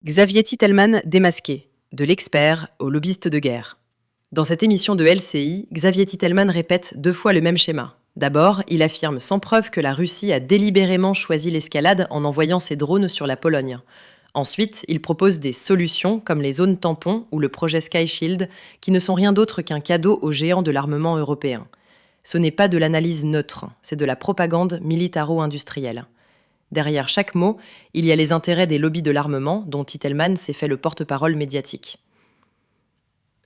Xavier Titelman démasqué, de l'expert au lobbyiste de guerre. Dans cette émission de LCI, Xavier Titelman répète 2 fois le même schéma. D'abord, il affirme sans preuve que la Russie a délibérément choisi l'escalade en envoyant ses drones sur la Pologne. Ensuite, il propose des solutions comme les zones tampons ou le projet Sky Shield, qui ne sont rien d'autre qu'un cadeau aux géants de l'armement européen. Ce n'est pas de l'analyse neutre, c'est de la propagande militaro-industrielle. Derrière chaque mot, il y a les intérêts des lobbies de l'armement, dont Titelman s'est fait le porte-parole médiatique.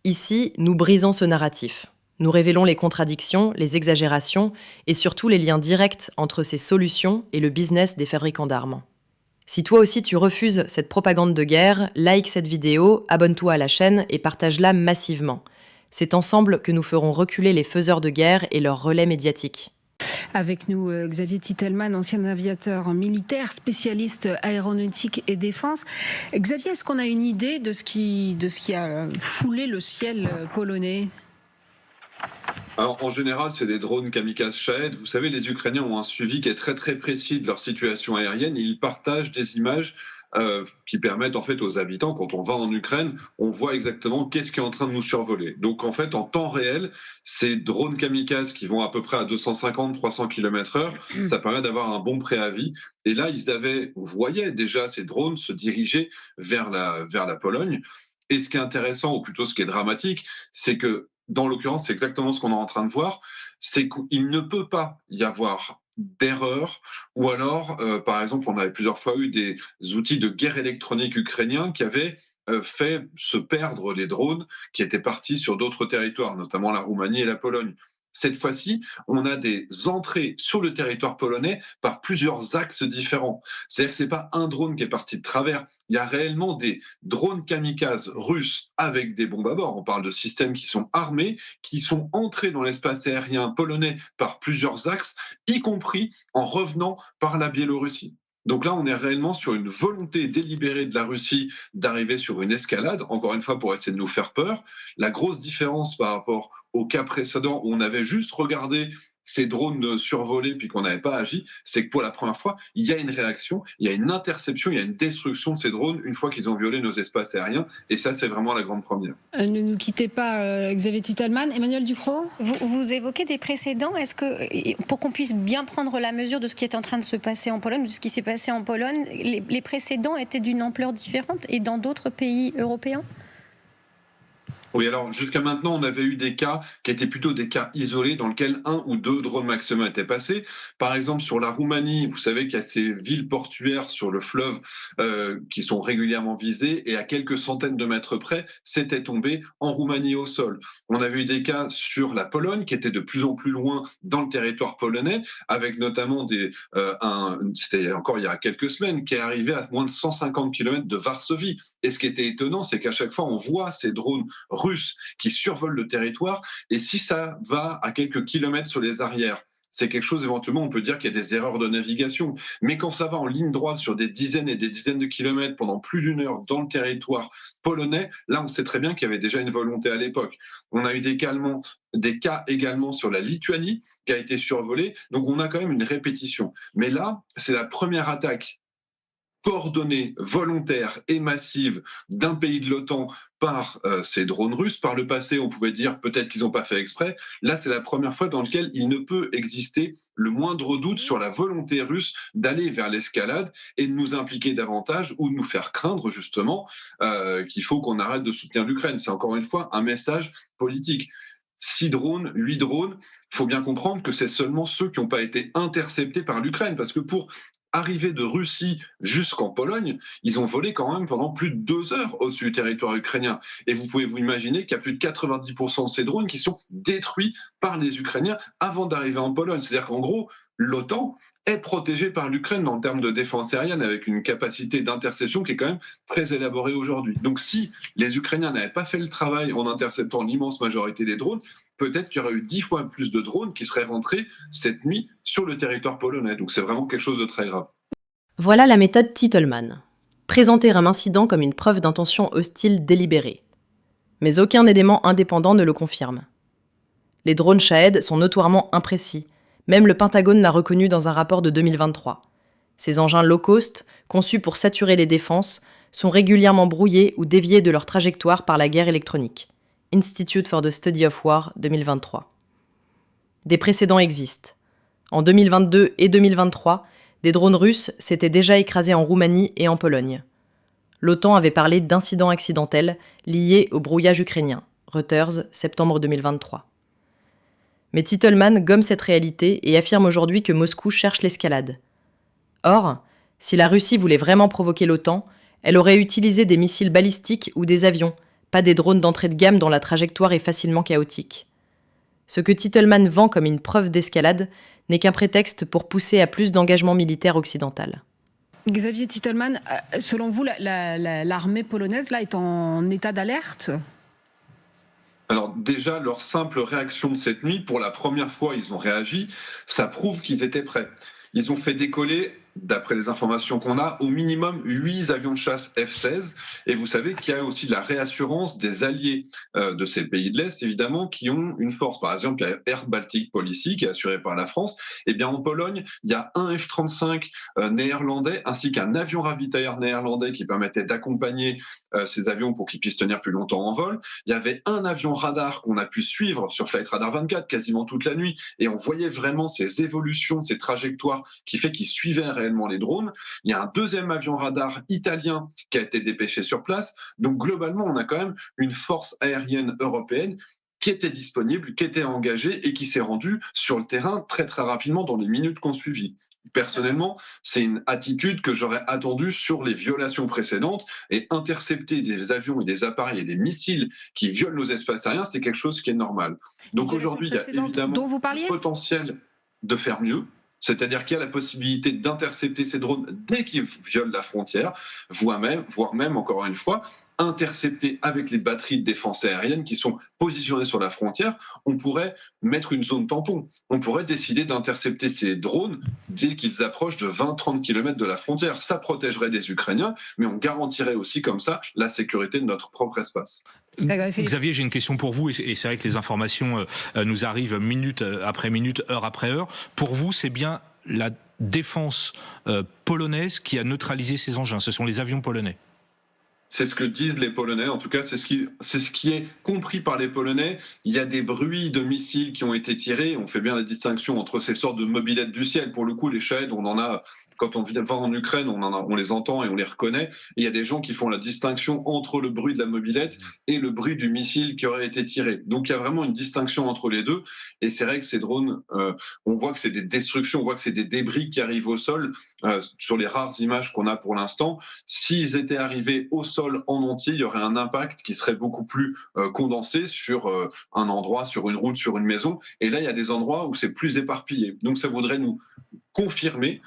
Ici, nous brisons ce narratif. Nous révélons les contradictions, les exagérations et surtout les liens directs entre ces solutions et le business des fabricants d'armes. Si toi aussi tu refuses cette propagande de guerre, like cette vidéo, abonne-toi à la chaîne et partage-la massivement. C'est ensemble que nous ferons reculer les faiseurs de guerre et leurs relais médiatiques. Avec nous, Xavier Titelman, ancien aviateur militaire, spécialiste aéronautique et défense. Xavier, est-ce qu'on a une idée de ce qui a foulé le ciel polonais ? Alors, en général, c'est des drones kamikazes Shahed. Vous savez, les Ukrainiens ont un suivi qui est très très précis de leur situation aérienne. Ils partagent des images qui permettent en fait aux habitants, quand on va en Ukraine, on voit exactement qu'est-ce qui est en train de nous survoler. Donc en fait, en temps réel, ces drones kamikazes qui vont à peu près à 250-300 km/h, ça permet d'avoir un bon préavis. Et là, on voyait déjà ces drones se diriger vers la Pologne. Et ce qui est intéressant, ou plutôt ce qui est dramatique, c'est que dans l'occurrence, c'est exactement ce qu'on est en train de voir, c'est qu'il ne peut pas y avoir d'erreur, ou alors, par exemple, on avait plusieurs fois eu des outils de guerre électronique ukrainiens qui avaient fait se perdre les drones qui étaient partis sur d'autres territoires, notamment la Roumanie et la Pologne. Cette fois-ci, on a des entrées sur le territoire polonais par plusieurs axes différents. C'est-à-dire que ce n'est pas un drone qui est parti de travers. Il y a réellement des drones kamikazes russes avec des bombes à bord. On parle de systèmes qui sont armés, qui sont entrés dans l'espace aérien polonais par plusieurs axes, y compris en revenant par la Biélorussie. Donc là, on est réellement sur une volonté délibérée de la Russie d'arriver sur une escalade, encore une fois pour essayer de nous faire peur. La grosse différence par rapport au cas précédent où on avait juste regardé ces drones survoler puis qu'on n'avait pas agi, c'est que pour la première fois, il y a une réaction, il y a une interception, il y a une destruction de ces drones une fois qu'ils ont violé nos espaces aériens. Et ça, c'est vraiment la grande première. Ne nous quittez pas, Xavier Titelman. Emmanuel Ducrot ? Vous évoquez des précédents. Est-ce que, pour qu'on puisse bien prendre la mesure de ce qui est en train de se passer en Pologne, de ce qui s'est passé en Pologne, les précédents étaient d'une ampleur différente et dans d'autres pays européens ? Oui, alors jusqu'à maintenant, on avait eu des cas qui étaient plutôt des cas isolés dans lesquels 1 ou 2 drones maximum étaient passés. Par exemple, sur la Roumanie, vous savez qu'il y a ces villes portuaires sur le fleuve qui sont régulièrement visées et à quelques centaines de mètres près, c'était tombé en Roumanie au sol. On avait eu des cas sur la Pologne qui étaient de plus en plus loin dans le territoire polonais, avec notamment c'était encore il y a quelques semaines, qui est arrivé à moins de 150 km de Varsovie. Et ce qui était étonnant, c'est qu'à chaque fois, on voit ces drones russes qui survolent le territoire, et si ça va à quelques kilomètres sur les arrières, c'est quelque chose, éventuellement, on peut dire qu'il y a des erreurs de navigation. Mais quand ça va en ligne droite sur des dizaines et des dizaines de kilomètres pendant plus d'une heure dans le territoire polonais, là, on sait très bien qu'il y avait déjà une volonté à l'époque. On a eu des cas également sur la Lituanie qui a été survolée. Donc, on a quand même une répétition. Mais là, c'est la première attaque coordonnée, volontaire et massive d'un pays de l'OTAN par ces drones russes. Par le passé, on pouvait dire peut-être qu'ils n'ont pas fait exprès. Là, c'est la première fois dans laquelle il ne peut exister le moindre doute sur la volonté russe d'aller vers l'escalade et de nous impliquer davantage ou de nous faire craindre justement qu'il faut qu'on arrête de soutenir l'Ukraine. C'est encore une fois un message politique. 6 drones, 8 drones, il faut bien comprendre que c'est seulement ceux qui n'ont pas été interceptés par l'Ukraine, parce que pour arriver de Russie jusqu'en Pologne, ils ont volé quand même pendant plus de 2 heures au-dessus du territoire ukrainien. Et vous pouvez vous imaginer qu'il y a plus de 90% de ces drones qui sont détruits par les Ukrainiens avant d'arriver en Pologne. C'est-à-dire qu'en gros, l'OTAN est protégée par l'Ukraine en termes de défense aérienne avec une capacité d'interception qui est quand même très élaborée aujourd'hui. Donc si les Ukrainiens n'avaient pas fait le travail en interceptant l'immense majorité des drones, peut-être qu'il y aurait eu 10 fois plus de drones qui seraient rentrés cette nuit sur le territoire polonais. Donc c'est vraiment quelque chose de très grave. Voilà la méthode Titelman. Présenter un incident comme une preuve d'intention hostile délibérée. Mais aucun élément indépendant ne le confirme. Les drones Shahed sont notoirement imprécis. Même le Pentagone l'a reconnu dans un rapport de 2023. Ces engins low-cost, conçus pour saturer les défenses, sont régulièrement brouillés ou déviés de leur trajectoire par la guerre électronique. Institute for the Study of War 2023. Des précédents existent. En 2022 et 2023, des drones russes s'étaient déjà écrasés en Roumanie et en Pologne. L'OTAN avait parlé d'incidents accidentels liés au brouillage ukrainien. Reuters, septembre 2023. Mais Titelman gomme cette réalité et affirme aujourd'hui que Moscou cherche l'escalade. Or, si la Russie voulait vraiment provoquer l'OTAN, elle aurait utilisé des missiles balistiques ou des avions, pas des drones d'entrée de gamme dont la trajectoire est facilement chaotique. Ce que Titelman vend comme une preuve d'escalade n'est qu'un prétexte pour pousser à plus d'engagement militaire occidental. Xavier Titelman, selon vous, l'armée polonaise là, est en état d'alerte ? Alors déjà, leur simple réaction de cette nuit, pour la première fois, ils ont réagi, ça prouve qu'ils étaient prêts. Ils ont fait décoller, d'après les informations qu'on a, au minimum 8 avions de chasse F-16. Et vous savez qu'il y a aussi la réassurance des alliés de ces pays de l'Est, évidemment, qui ont une force. Par exemple, il y a Air Baltic Policy, qui est assurée par la France. Eh bien, en Pologne, il y a un F-35 néerlandais, ainsi qu'un avion ravitailleur néerlandais qui permettait d'accompagner ces avions pour qu'ils puissent tenir plus longtemps en vol. Il y avait un avion radar qu'on a pu suivre sur Flight Radar 24 quasiment toute la nuit. Et on voyait vraiment ces évolutions, ces trajectoires qui fait qu'ils suivaient réellement les drones. Il y a un deuxième avion radar italien qui a été dépêché sur place. Donc globalement, on a quand même une force aérienne européenne qui était disponible, qui était engagée et qui s'est rendue sur le terrain très très rapidement dans les minutes qu'on suivit. Personnellement, c'est une attitude que j'aurais attendue sur les violations précédentes, et intercepter des avions et des appareils et des missiles qui violent nos espaces aériens, c'est quelque chose qui est normal. Donc aujourd'hui, il y a évidemment le potentiel de faire mieux. C'est-à-dire qu'il y a la possibilité d'intercepter ces drones dès qu'ils violent la frontière, voire même, encore une fois, intercepter avec les batteries de défense aérienne qui sont positionnées sur la frontière. On pourrait mettre une zone tampon. On pourrait décider d'intercepter ces drones dès qu'ils approchent de 20-30 km de la frontière. Ça protégerait des Ukrainiens, mais on garantirait aussi comme ça la sécurité de notre propre espace. Xavier, j'ai une question pour vous, et c'est vrai que les informations nous arrivent minute après minute, heure après heure. Pour vous, c'est bien la défense polonaise qui a neutralisé ces engins, ce sont les avions polonais? C'est ce que disent les Polonais, en tout cas c'est ce qui est compris par les Polonais. Il y a des bruits de missiles qui ont été tirés, on fait bien la distinction entre ces sortes de mobylettes du ciel. Pour le coup, les Shahed, on en a, quand on va en Ukraine, on les entend et on les reconnaît. Et il y a des gens qui font la distinction entre le bruit de la mobylette et le bruit du missile qui aurait été tiré. Donc il y a vraiment une distinction entre les deux. Et c'est vrai que ces drones, on voit que c'est des destructions, on voit que c'est des débris qui arrivent au sol, sur les rares images qu'on a pour l'instant. S'ils étaient arrivés au sol en entier, il y aurait un impact qui serait beaucoup plus condensé sur un endroit, sur une route, sur une maison. Et là, il y a des endroits où c'est plus éparpillé. Donc ça voudrait nous confirmer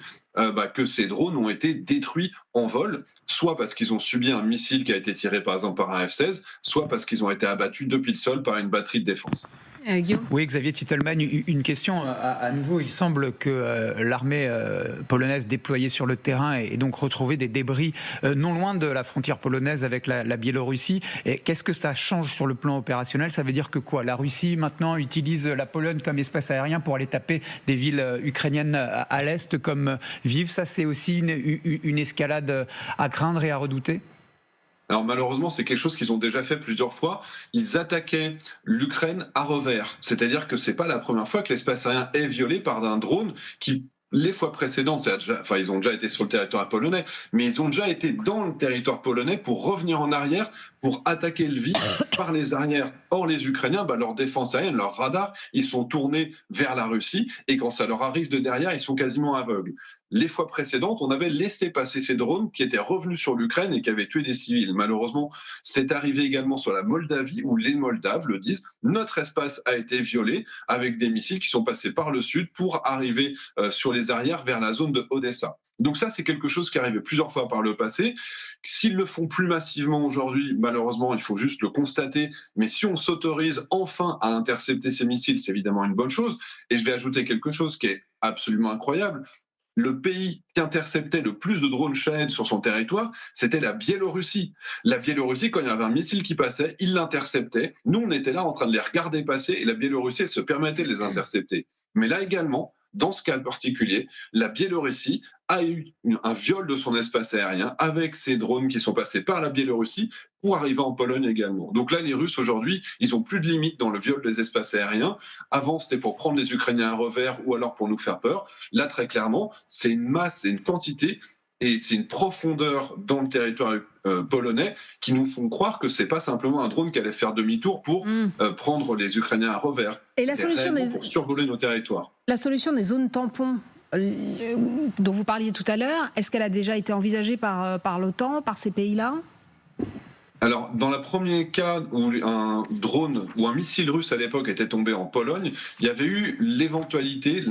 que ces drones ont été détruits en vol, soit parce qu'ils ont subi un missile qui a été tiré par exemple par un F-16, soit parce qu'ils ont été abattus depuis le sol par une batterie de défense. Oui, Xavier Titelman, une question à nouveau. Il semble que l'armée polonaise déployée sur le terrain ait donc retrouvé des débris non loin de la frontière polonaise avec la Biélorussie. Et qu'est-ce que ça change sur le plan opérationnel? Ça veut dire que quoi? La Russie maintenant utilise la Pologne comme espace aérien pour aller taper des villes ukrainiennes à l'est comme Lviv. Ça, c'est aussi une escalade à craindre et à redouter? Alors malheureusement, c'est quelque chose qu'ils ont déjà fait plusieurs fois. Ils attaquaient l'Ukraine à revers. C'est-à-dire que c'est pas la première fois que l'espace aérien est violé par un drone qui, les fois précédentes, ils ont déjà été sur le territoire polonais, mais ils ont déjà été dans le territoire polonais pour revenir en arrière, pour attaquer Lviv par les arrières. Or, les Ukrainiens, leur défense aérienne, leur radar, ils sont tournés vers la Russie, et quand ça leur arrive de derrière, ils sont quasiment aveugles. Les fois précédentes, on avait laissé passer ces drones qui étaient revenus sur l'Ukraine et qui avaient tué des civils. Malheureusement, c'est arrivé également sur la Moldavie, où les Moldaves le disent. Notre espace a été violé avec des missiles qui sont passés par le sud pour arriver sur les arrières vers la zone de Odessa. Donc ça, c'est quelque chose qui est arrivé plusieurs fois par le passé. S'ils le font plus massivement aujourd'hui, malheureusement, il faut juste le constater. Mais si on s'autorise enfin à intercepter ces missiles, c'est évidemment une bonne chose. Et je vais ajouter quelque chose qui est absolument incroyable. Le pays qui interceptait le plus de drones Shahed sur son territoire, c'était la Biélorussie. La Biélorussie, quand il y avait un missile qui passait, il l'interceptait. Nous, on était là en train de les regarder passer et la Biélorussie, elle se permettait de les intercepter. Mais là également, dans ce cas particulier, la Biélorussie a eu un viol de son espace aérien avec ces drones qui sont passés par la Biélorussie pour arriver en Pologne également. Donc là, les Russes, aujourd'hui, ils n'ont plus de limite dans le viol des espaces aériens. Avant, c'était pour prendre les Ukrainiens à revers ou alors pour nous faire peur. Là, très clairement, c'est une masse, c'est une quantité et c'est une profondeur dans le territoire polonais qui nous font croire que c'est pas simplement un drone qui allait faire demi-tour pour prendre les Ukrainiens à revers. Et la solution pour survoler nos territoires. La solution des zones tampons dont vous parliez tout à l'heure, est-ce qu'elle a déjà été envisagée par l'OTAN, par ces pays-là ? Alors, dans le premier cas où un drone ou un missile russe à l'époque était tombé en Pologne, il y avait eu l'éventualité,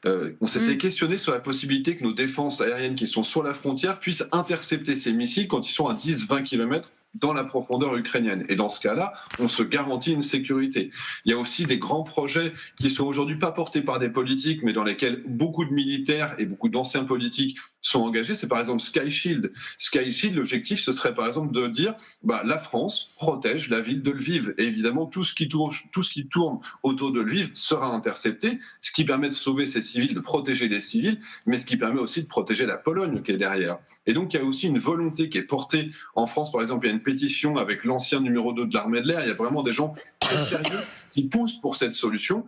on s'était questionné sur la possibilité que nos défenses aériennes qui sont sur la frontière puissent intercepter ces missiles quand ils sont à 10-20 km dans la profondeur ukrainienne. Et dans ce cas-là, on se garantit une sécurité. Il y a aussi des grands projets qui sont aujourd'hui pas portés par des politiques, mais dans lesquels beaucoup de militaires et beaucoup d'anciens politiques sont engagés. C'est par exemple Sky Shield. Sky Shield, l'objectif, ce serait par exemple de dire la France protège la ville de Lviv. Et évidemment, tout ce qui tourne autour de Lviv sera intercepté, ce qui permet de sauver ces civils, de protéger les civils, mais ce qui permet aussi de protéger la Pologne qui est derrière. Et donc, il y a aussi une volonté qui est portée en France. Par exemple, il y a une pétition avec l'ancien numéro 2 de l'armée de l'air. Il y a vraiment des gens très sérieux qui poussent pour cette solution.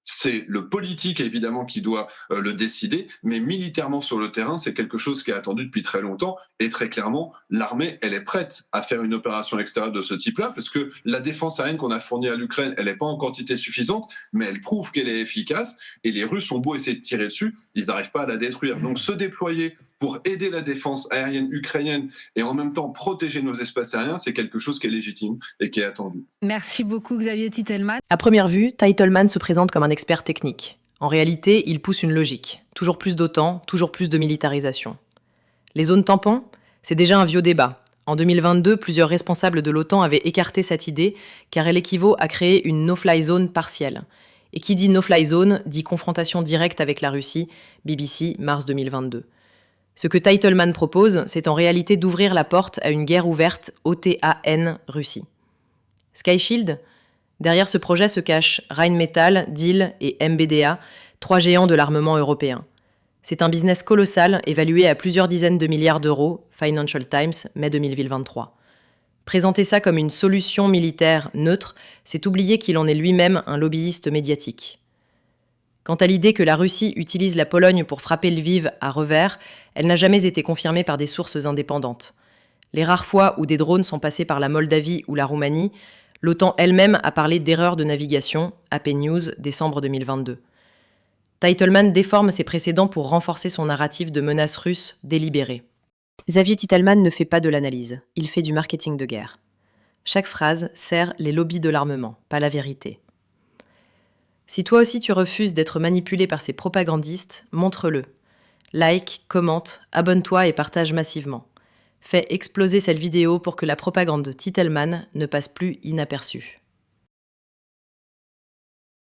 C'est le politique, évidemment, qui doit le décider, mais militairement sur le terrain, c'est quelque chose qui est attendu depuis très longtemps. Et très clairement, l'armée, elle est prête à faire une opération extérieure de ce type-là, parce que la défense aérienne qu'on a fournie à l'Ukraine, elle n'est pas en quantité suffisante, mais elle prouve qu'elle est efficace. Et les Russes ont beau essayer de tirer dessus, ils n'arrivent pas à la détruire. Donc se déployer pour aider la défense aérienne ukrainienne et en même temps protéger nos espaces aériens, c'est quelque chose qui est légitime et qui est attendu. Merci beaucoup Xavier Titelman. À première vue, Titelman se présente comme un expert technique. En réalité, il pousse une logique. Toujours plus d'OTAN, toujours plus de militarisation. Les zones tampons, c'est déjà un vieux débat. En 2022, plusieurs responsables de l'OTAN avaient écarté cette idée car elle équivaut à créer une no-fly zone partielle. Et qui dit no-fly zone dit confrontation directe avec la Russie, BBC, mars 2022. Ce que Titelman propose, c'est en réalité d'ouvrir la porte à une guerre ouverte OTAN-Russie. Sky Shield ? Derrière ce projet se cachent Rheinmetall, Diehl et MBDA, 3 géants de l'armement européen. C'est un business colossal évalué à plusieurs dizaines de milliards d'euros, Financial Times, mai 2023. Présenter ça comme une solution militaire neutre, c'est oublier qu'il en est lui-même un lobbyiste médiatique. Quant à l'idée que la Russie utilise la Pologne pour frapper Lviv à revers, elle n'a jamais été confirmée par des sources indépendantes. Les rares fois où des drones sont passés par la Moldavie ou la Roumanie, l'OTAN elle-même a parlé d'erreurs de navigation, AP News, décembre 2022. Titelman déforme ses précédents pour renforcer son narratif de menaces russes délibérées. Xavier Titelman ne fait pas de l'analyse, il fait du marketing de guerre. Chaque phrase sert les lobbies de l'armement, pas la vérité. Si toi aussi tu refuses d'être manipulé par ces propagandistes, montre-le. Like, commente, abonne-toi et partage massivement. Fais exploser cette vidéo pour que la propagande de Titelman ne passe plus inaperçue.